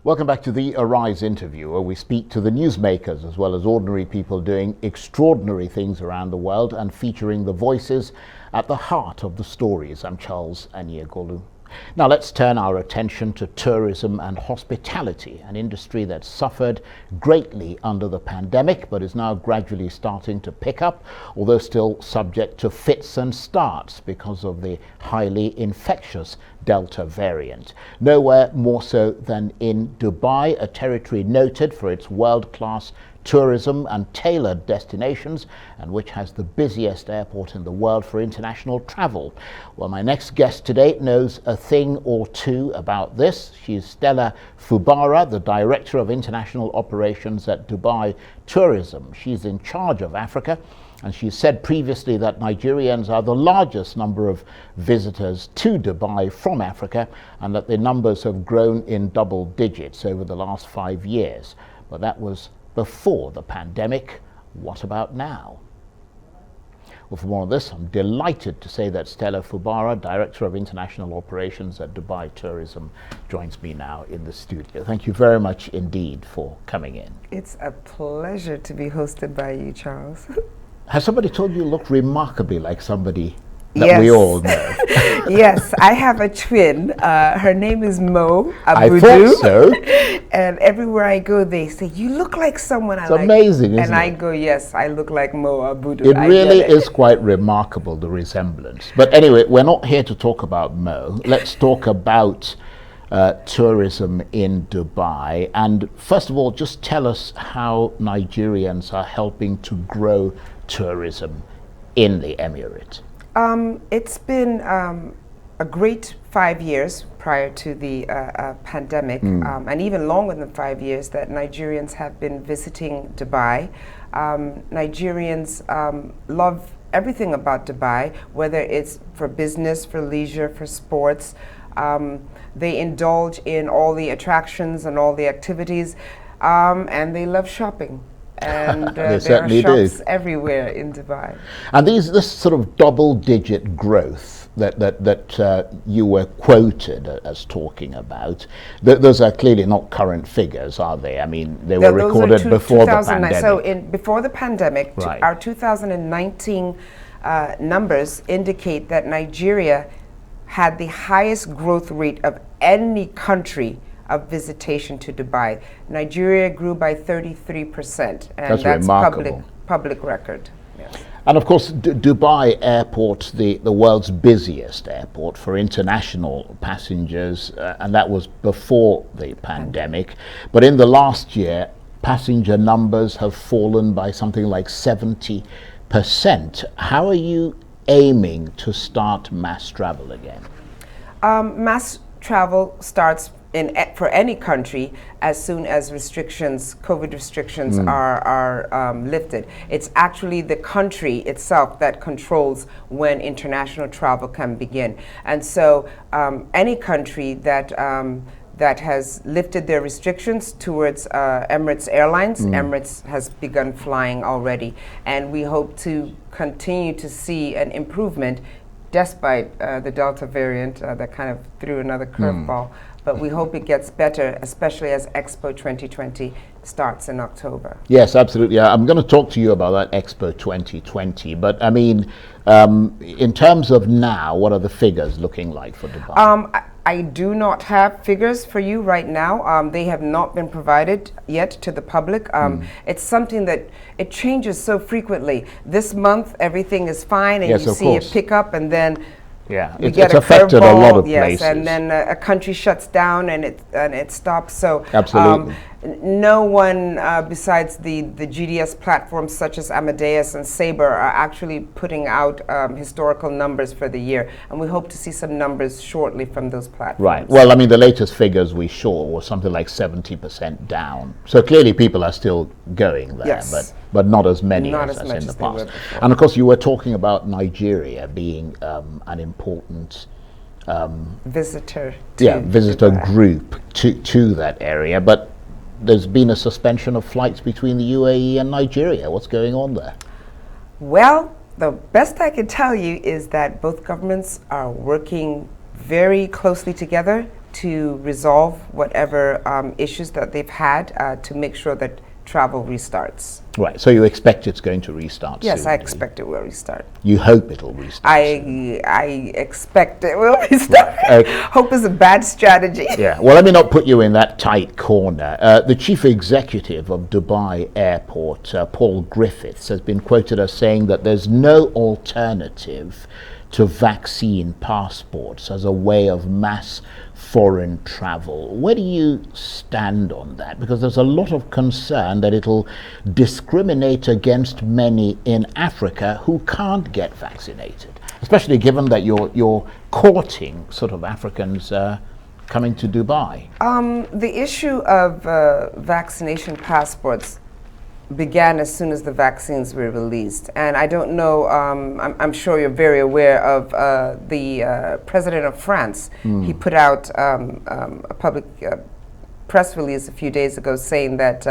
Welcome back to the Arise interview, where we speak to the newsmakers as well as ordinary people doing extraordinary things around the world and featuring the voices at the heart of the stories. I'm Charles Aniagolu. Now let's turn our attention to tourism and hospitality, an industry that suffered greatly under the pandemic but is now gradually starting to pick up, although still subject to fits and starts because of the highly infectious Delta variant. Nowhere more so than in Dubai, a territory noted for its world-class tourism and tailored destinations, and which has the busiest airport in the world for international travel. Well, my next guest today knows a thing or two about this. She's Stella Fubara, the Director of International Operations at Dubai Tourism. She's in charge of Africa, and she said previously that Nigerians are the largest number of visitors to Dubai from Africa, and that the numbers have grown in double digits over the last 5 years. But that was before the pandemic. What about now? Well, for more of this, I'm delighted to say that Stella Fubara, Director of International Operations at Dubai Tourism, joins me now in the studio. Thank you very much indeed for coming in. It's a pleasure to be hosted by you, Charles. Has somebody told you look remarkably like somebody that we all know? Yes, I have a twin. Her name is Mo Abudu. I thought so. And everywhere I go, they say, "You look like someone I it's like." It's amazing, isn't it? And I go, "Yes, I look like Mo Abudu." It really is quite remarkable, the resemblance. But anyway, we're not here to talk about Mo. Let's talk about tourism in Dubai. And first of all, just tell us how Nigerians are helping to grow tourism in the Emirate. It's been a great 5 years prior to the pandemic, and even longer than 5 years that Nigerians have been visiting Dubai. Nigerians love everything about Dubai, whether it's for business, for leisure, for sports. They indulge in all the attractions and all the activities, and they love shopping. And there are shops everywhere in Dubai. And this sort of double-digit growth that you were quoted as talking about, those are clearly not current figures, are they? I mean, they were recorded before the pandemic. So before the pandemic, right. Our 2019 numbers indicate that Nigeria had the highest growth rate of any country of visitation to Dubai. Nigeria grew by 33%, and that's public record. Yes. And of course, Dubai Airport, the world's busiest airport for international passengers, and that was before the pandemic. But in the last year, passenger numbers have fallen by something like 70%. How are you aiming to start mass travel again? Mass travel starts for any country as soon as COVID restrictions are lifted. It's actually the country itself that controls when international travel can begin. And so any country that has lifted their restrictions towards Emirates Airlines, Emirates has begun flying already. And we hope to continue to see an improvement despite the Delta variant that kind of threw another curveball. But we hope it gets better, especially as Expo 2020 starts in October. Yes, absolutely. I'm going to talk to you about that Expo 2020. But I mean, in terms of now, what are the figures looking like for Dubai? I do not have figures for you right now. They have not been provided yet to the public. It's something that it changes so frequently. This month, everything is fine, and you see it pick up, and then it's affected a lot of places. And then a country shuts down and it stops. So absolutely. No one besides the GDS platforms such as Amadeus and Sabre are actually putting out historical numbers for the year, and we hope to see some numbers shortly from those platforms. Right. Well, I mean, the latest figures we saw were something like 70% down. So clearly people are still going there, yes. but not as many as in the past. And of course, you were talking about Nigeria being an important visitor group to that area, but there's been a suspension of flights between the UAE and Nigeria. What's going on there? Well, the best I can tell you is that both governments are working very closely together to resolve whatever issues that they've had to make sure that travel restarts. Right, so you expect it's going to restart Yes, soon, I do you? expect it will restart. You hope it'll restart soon. I expect it will restart. Right, okay. Hope is a bad strategy. Yeah, well, let me not put you in that tight corner. The chief executive of Dubai Airport, Paul Griffiths, has been quoted as saying that there's no alternative to vaccine passports as a way of mass foreign travel. Where do you stand on that? Because there's a lot of concern that it'll discriminate against many in Africa who can't get vaccinated, especially given that you're courting sort of Africans coming to Dubai. The issue of vaccination passports began as soon as the vaccines were released. And I don't know, I'm sure you're very aware of the president of France. He put out a public press release a few days ago saying that,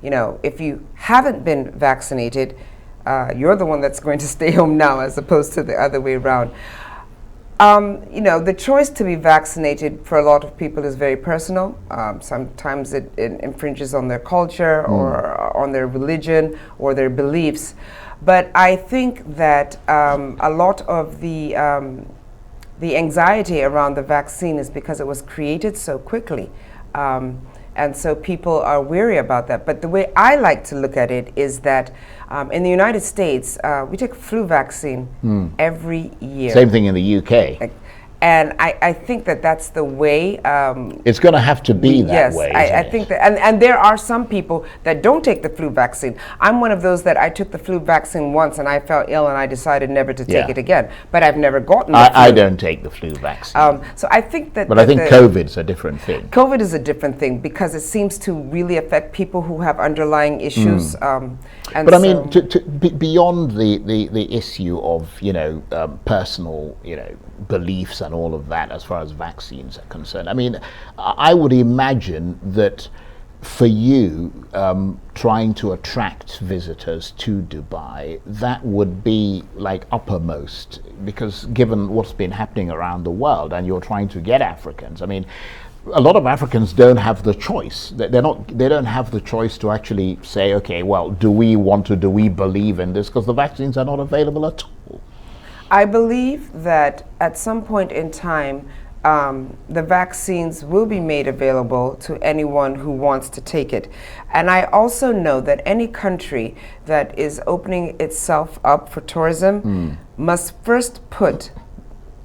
you know, if you haven't been vaccinated, you're the one that's going to stay home now as opposed to the other way around. You know, the choice to be vaccinated for a lot of people is very personal. Sometimes it infringes on their culture or on their religion or their beliefs. But I think that a lot of the anxiety around the vaccine is because it was created so quickly. And so people are weary about that. But the way I like to look at it is that in the United States, we take flu vaccine every year. Same thing in the UK. And I think that that's the way. It's going to have to be that yes, way. I think that, and there are some people that don't take the flu vaccine. I'm one of those that I took the flu vaccine once and I felt ill and I decided never to take it again. But I've never gotten the flu. I don't take the flu vaccine. So I think that. But I think COVID's a different thing. COVID is a different thing because it seems to really affect people who have underlying issues. And but I mean, beyond the issue of, you know, personal, you know, beliefs and all of that as far as vaccines are concerned, I mean, I would imagine that for you, trying to attract visitors to Dubai, that would be like uppermost, because given what's been happening around the world and you're trying to get Africans, I mean, a lot of Africans don't have the choice. They don't have the choice to actually say, okay, well, do we believe in this? Because the vaccines are not available at all. I believe that at some point in time, the vaccines will be made available to anyone who wants to take it. And I also know that any country that is opening itself up for tourism must first put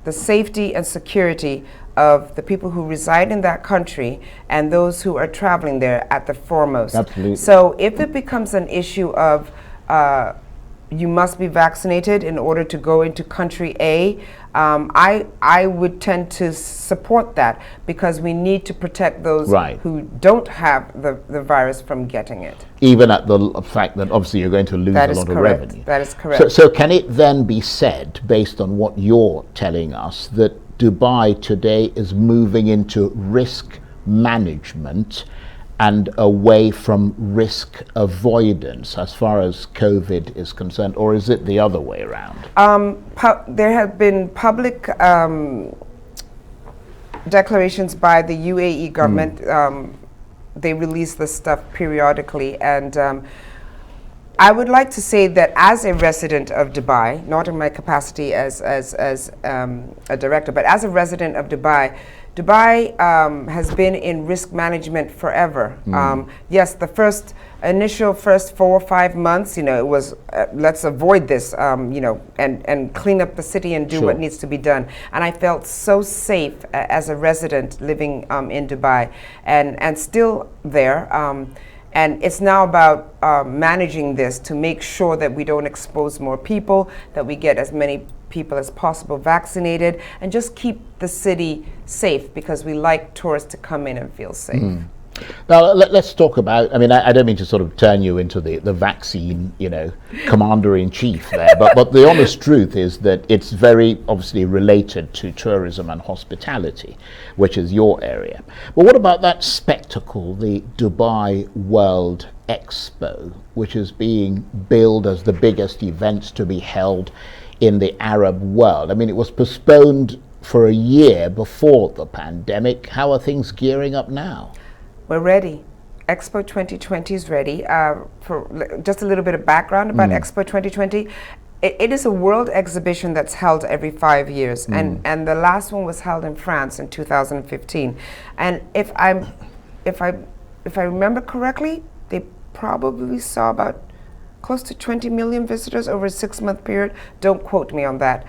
the safety and security of the people who reside in that country and those who are traveling there at the foremost. Absolutely. So if it becomes an issue of you must be vaccinated in order to go into country A, I would tend to support that because we need to protect those who don't have the virus from getting it. Even at the fact that obviously you're going to lose a lot of revenue. That is correct. So can it then be said, based on what you're telling us, that Dubai today is moving into risk management and away from risk avoidance as far as COVID is concerned, or is it the other way around? There have been public declarations by the UAE government. They release this stuff periodically, and I would like to say that as a resident of Dubai, not in my capacity as a director, but as a resident of Dubai, Dubai has been in risk management forever. Yes, the initial first 4 or 5 months, you know, it was let's avoid this, you know, and clean up the city and do what needs to be done. And I felt so safe as a resident living in Dubai, and still there. And it's now about managing this to make sure that we don't expose more people, that we get as many people as possible vaccinated, and just keep the city safe because we like tourists to come in and feel safe. Now let's talk about, I mean, I don't mean to sort of turn you into the vaccine, you know, commander-in-chief there, but the honest truth is that it's very obviously related to tourism and hospitality, which is your area. But what about that spectacle, the Dubai World Expo, which is being billed as the biggest event to be held in the Arab world? I mean, it was postponed for a year before the pandemic. How are things gearing up now? We're ready. Expo 2020 is ready. For just a little bit of background about Expo 2020, it is a world exhibition that's held every 5 years, and the last one was held in France in 2015. And if I remember correctly, they probably saw about close to 20 million visitors over a 6-month period. Don't quote me on that.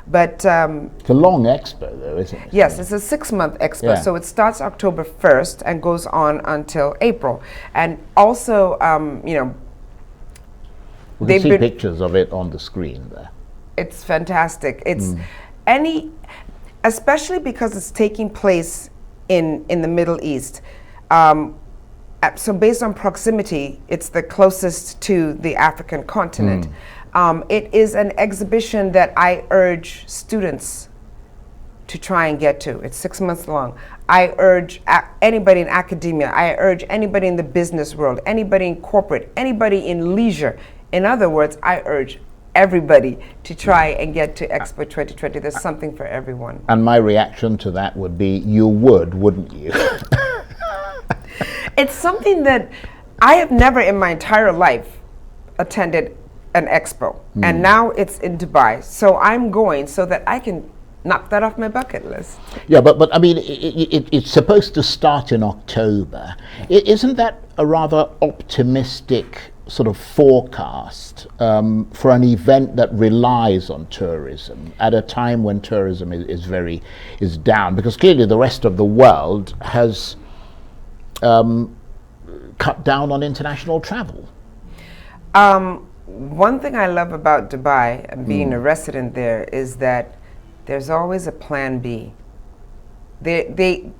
But it's a long expo, though, isn't it? Yes, it's a 6-month expo. So it starts October 1st and goes on until April. And also, we can see pictures of it on the screen there. It's fantastic. It's especially because it's taking place in the Middle East. So based on proximity, it's the closest to the African continent. It is an exhibition that I urge students to try and get to. It's 6 months long. I urge anybody in academia, I urge anybody in the business world, anybody in corporate, anybody in leisure. In other words, I urge everybody to try and get to Expo 2020. There's something for everyone. And my reaction to that would be, you would, wouldn't you? It's something that I have never in my entire life attended an expo, and now it's in Dubai. So I'm going so that I can knock that off my bucket list. Yeah, but I mean, it's supposed to start in October. Isn't that a rather optimistic sort of forecast for an event that relies on tourism at a time when tourism is down? Because clearly the rest of the world has cut down on international travel. One thing I love about Dubai and being a resident there is that there's always a plan B. They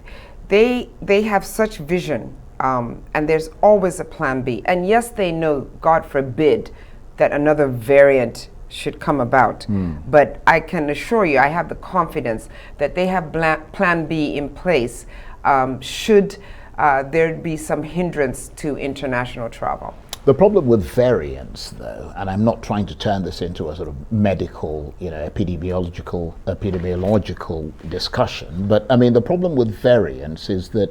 have such vision, and there's always a plan B. And yes, they know, God forbid, that another variant should come about. But I can assure you, I have the confidence that they have plan B in place should there'd be some hindrance to international travel. The problem with variants, though, and I'm not trying to turn this into a sort of medical, epidemiological discussion, but I mean, the problem with variants is that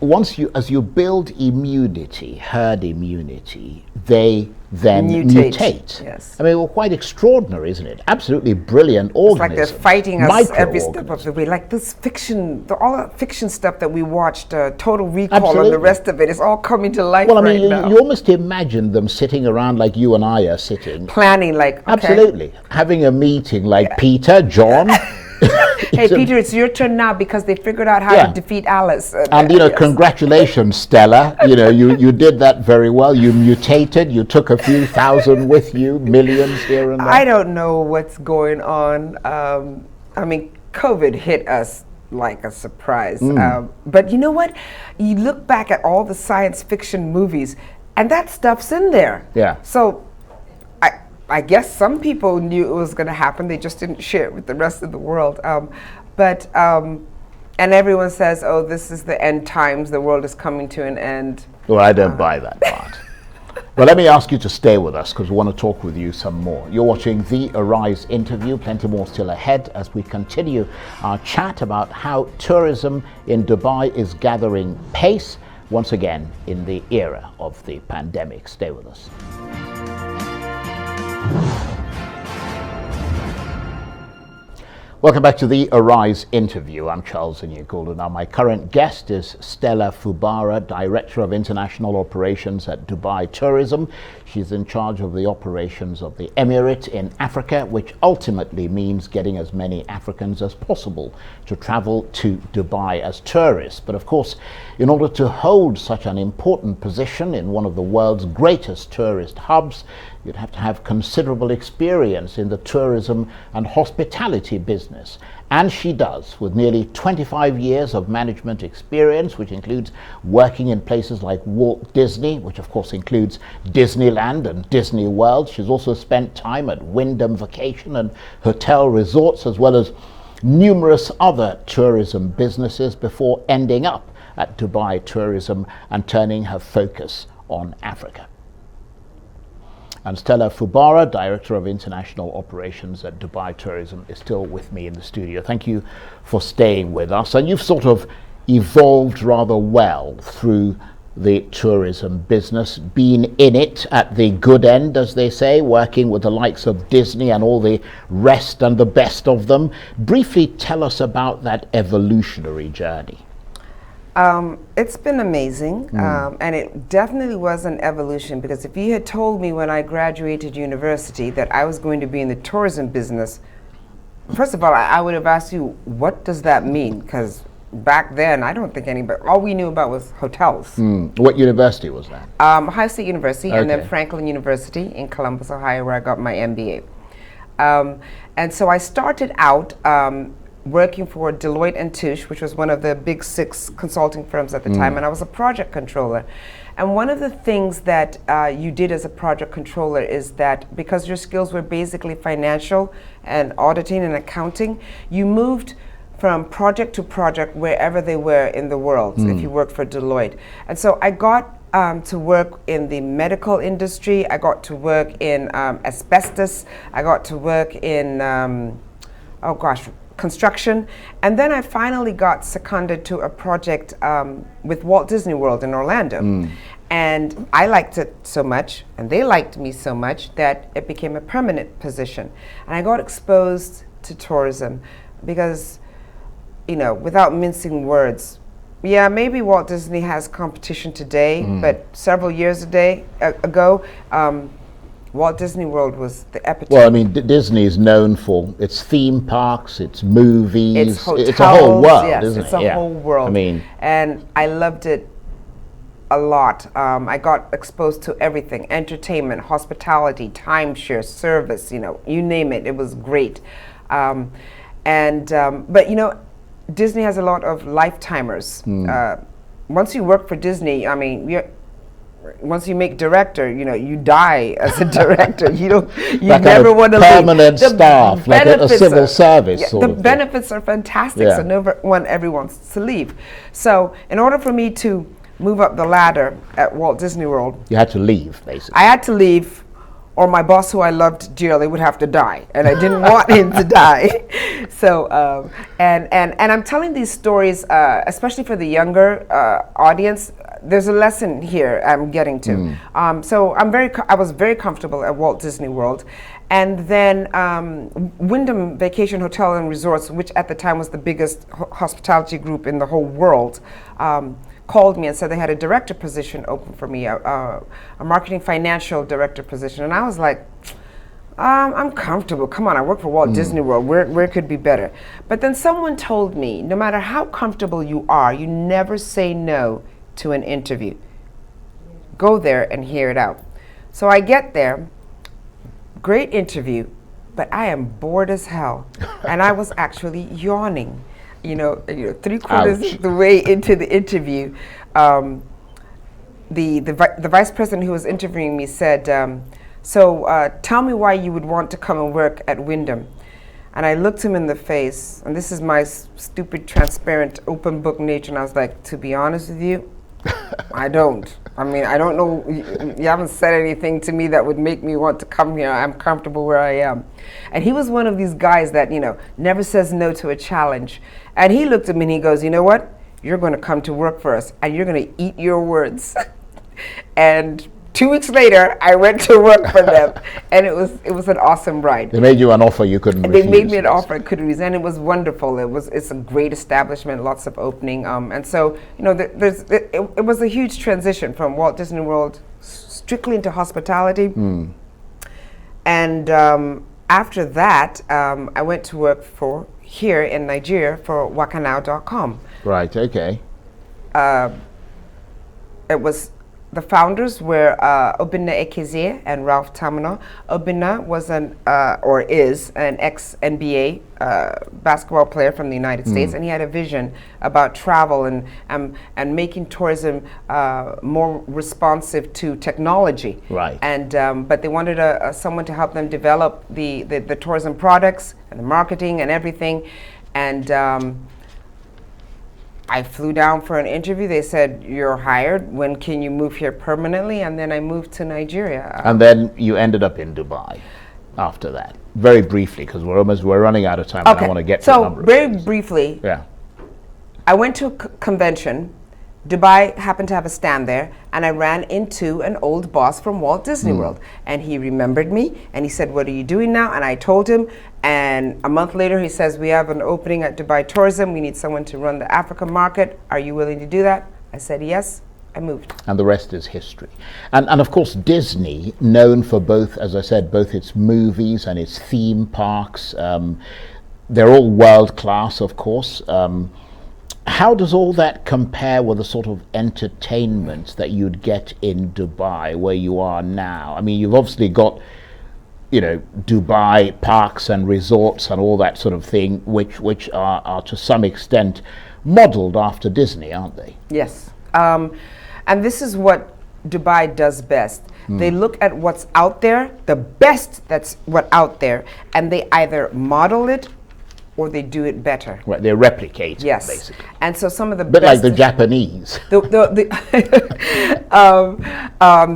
as you build immunity, herd immunity, they then mutate. Yes. I mean, well, quite extraordinary, isn't it? Absolutely brilliant organisms. It's like they're fighting us every step of the way. Like this fiction, all that fiction stuff that we watched, Total Recall and the rest of it is all coming to life well, I mean, now. You almost imagine them sitting around like you and I are sitting. Planning like, okay. Absolutely. Having a meeting like Peter, John. Hey, Peter, it's your turn now because they figured out how to defeat Alice. And, congratulations, Stella. You did that very well. You mutated. You took a few thousand with you, millions here and there. I don't know what's going on. I mean, COVID hit us like a surprise. But you know what? You look back at all the science fiction movies, and that stuff's in there. Yeah. So I guess some people knew it was going to happen. They just didn't share it with the rest of the world. And everyone says, oh, this is the end times. The world is coming to an end. Well, I don't buy that part. Well, let me ask you to stay with us because we want to talk with you some more. You're watching the Arise interview. Plenty more still ahead as we continue our chat about how tourism in Dubai is gathering pace once again in the era of the pandemic. Stay with us. Welcome back to the Arise interview. I'm Charles Aniagolu. Now, my current guest is Stella Fubara, Director of International Operations at Dubai Tourism. She's in charge of the operations of the Emirate in Africa, which ultimately means getting as many Africans as possible to travel to Dubai as tourists. But of course, in order to hold such an important position in one of the world's greatest tourist hubs, you'd have to have considerable experience in the tourism and hospitality business. And she does, with nearly 25 years of management experience, which includes working in places like Walt Disney, which of course includes Disneyland and Disney World. She's also spent time at Wyndham Vacation and hotel resorts, as well as numerous other tourism businesses before ending up at Dubai Tourism and turning her focus on Africa. And Stella Fubara, Director of International Operations at Dubai Tourism, is still with me in the studio. Thank you for staying with us. And you've sort of evolved rather well through the tourism business, been in it at the good end, as they say, working with the likes of Disney and all the rest and the best of them. Briefly tell us about that evolutionary journey. It's been amazing, and it definitely was an evolution, because if you had told me when I graduated university that I was going to be in the tourism business, first of all, I would have asked you, what does that mean? Because back then, I don't think anybody, all we knew about was hotels. What university was that? Ohio State University, Okay. and then Franklin University in Columbus, Ohio, where I got my MBA. And so I started out working for Deloitte & Touche, which was one of the big 6 consulting firms at the time, and I was a project controller. And one of the things that you did as a project controller is that because your skills were basically financial and auditing and accounting, you moved from project to project wherever they were in the world, if you worked for Deloitte. And so I got to work in the medical industry, I got to work in asbestos, I got to work in, construction, and then I finally got seconded to a project with Walt Disney World in Orlando. And I liked it so much, and they liked me so much, that it became a permanent position. And I got exposed to tourism because, you know, without mincing words, yeah, maybe Walt Disney has competition today, but several years ago, Walt Disney World was the epitome. Well, I mean, Disney is known for its theme parks, its movies. It's hotels, it's a whole world, yes, isn't it's it? a whole world. I mean, and I loved it a lot. I got exposed to everything: entertainment, hospitality, timeshare, service. You know, you name it. It was great. But you know, Disney has a lot of lifetimers. Once you work for Disney, I mean, once you make director, you know, you die as a director. You like never want to leave. Permanent staff, like a civil service. Yeah, sort the of benefits are fantastic, so never one ever wants to leave. So in order for me to move up the ladder at Walt Disney World, you had to leave, basically. I had to leave, or my boss, who I loved dearly, would have to die, and I didn't want him to die. So, and I'm telling these stories, especially for the younger audience. There's a lesson here I'm getting to. So I was very comfortable at Walt Disney World, and then Wyndham Vacation Hotel and Resorts, which at the time was the biggest hospitality group in the whole world, called me and said they had a director position open for me, a marketing financial director position. And I was like, I'm comfortable. Come on, I work for Walt Disney World. Where could be better? But then someone told me, no matter how comfortable you are, you never say no to an interview. Go there and hear it out. So I get there, great interview, but I am bored as hell. And I was actually yawning. You know, 3/4 of the way into the interview, the vice president who was interviewing me said, so tell me why you would want to come and work at Wyndham. And I looked him in the face, and this is my stupid, transparent, open book nature, and I was like, to be honest with you, I don't. I mean, I don't know, you haven't said anything to me that would make me want to come here. I'm comfortable where I am. And he was one of these guys that, you know, never says no to a challenge. And he looked at me and he goes, you know what? You're going to come to work for us, and you're going to eat your words. And 2 weeks later, I went to work for them, and it was an awesome ride. They made you an offer you couldn't refuse. They made me an offer I couldn't refuse, and it was wonderful. It's a great establishment, lots of opening, and so you know, it was a huge transition from Walt Disney World strictly into hospitality. And after that, I went to work for here in Nigeria for Wakanow.com. Right. Okay. It was. The founders were Obinna Ekezie and Ralph Tamino. Obinna was is an ex-NBA basketball player from the United States, and he had a vision about travel and making tourism more responsive to technology. Right. And but they wanted someone to help them develop the tourism products and the marketing and everything, and I flew down for an interview. They said, you're hired. When can you move here permanently? And then I moved to Nigeria. And then you ended up in Dubai after that. Very briefly, because we're running out of time, and I want to get to a number of very things. briefly, Yeah. I went to a convention. Dubai happened to have a stand there, and I ran into an old boss from Walt Disney World, and he remembered me, and he said, what are you doing now? And I told him, and a month later he says, we have an opening at Dubai Tourism. We need someone to run the African market. Are you willing to do that? I said yes. I moved. And the rest is history. And of course, Disney, known for both, as I said, both its movies and its theme parks. They're all world class, of course. How does all that compare with the sort of entertainment that you'd get in Dubai, where you are now? I mean, you've obviously got, you know, Dubai parks and resorts and all that sort of thing, which are to some extent modeled after Disney, aren't they? Yes. And this is what Dubai does best. They look at what's out there, the best that's what out there, and they either model it or they do it better. Right, they replicate it, Yes. basically. And so some of the But best like the Japanese.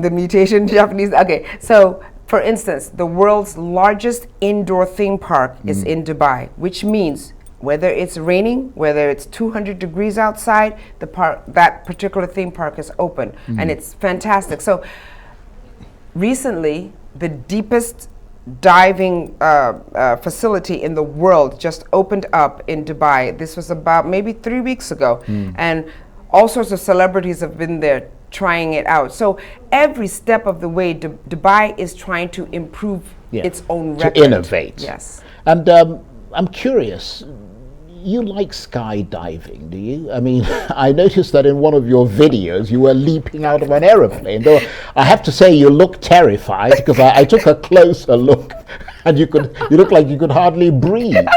the mutation Japanese. Okay, so for instance, the world's largest indoor theme park is in Dubai, which means whether it's raining, whether it's 200 degrees outside, that particular theme park is open, and it's fantastic. So recently, the deepest diving facility in the world just opened up in Dubai. This was about maybe 3 weeks ago, and all sorts of celebrities have been there trying it out. So every step of the way, Dubai is trying to improve its own record. To innovate. Yes. And I'm curious, you like skydiving, do you? I mean, I noticed that in one of your videos you were leaping out of an aeroplane. Though I have to say you look terrified, because I took a closer look and you look like you could hardly breathe.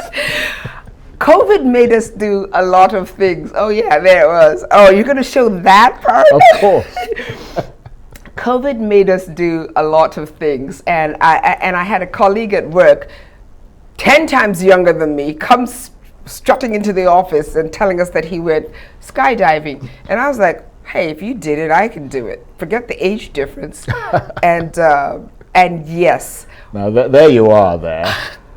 COVID made us do a lot of things. Oh yeah, there it was. Oh, you're going to show that part? Of course. COVID made us do a lot of things, and I had a colleague at work, 10 times younger than me, comes strutting into the office and telling us that he went skydiving, and I was like, hey, if you did it, I can do it. Forget the age difference. and yes. Now there you are there.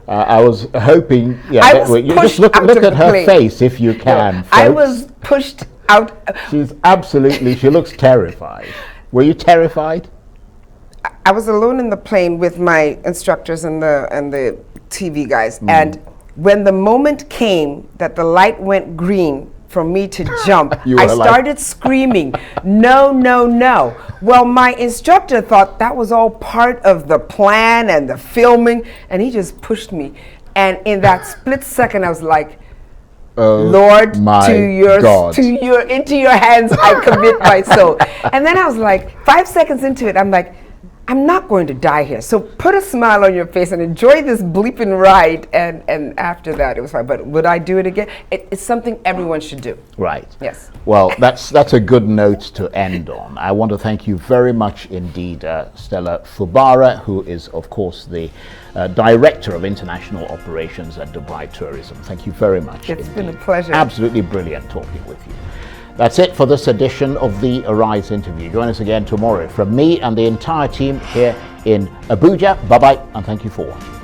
I was hoping, you just look at her face if you can, folks. I was pushed out. She looks terrified. Were you terrified? I was alone in the plane with my instructors and the TV guys, and when the moment came that the light went green for me to jump, I started screaming, no, no, no. Well, my instructor thought that was all part of the plan and the filming, and he just pushed me. And in that split second, I was like, Lord, into your hands I commit my soul. And then I was like, 5 seconds into it, I'm like, I'm not going to die here. So put a smile on your face and enjoy this bleeping ride. And after that, it was fine. But would I do it again? It's something everyone should do. Right. Yes. Well, that's a good note to end on. I want to thank you very much indeed, Stella Fubara, who is, of course, the Director of International Operations at Dubai Tourism. Thank you very much. It's been a pleasure. Absolutely brilliant talking with you. That's it for this edition of the Arise interview. Join us again tomorrow from me and the entire team here in Abuja. Bye-bye, and thank you for watching.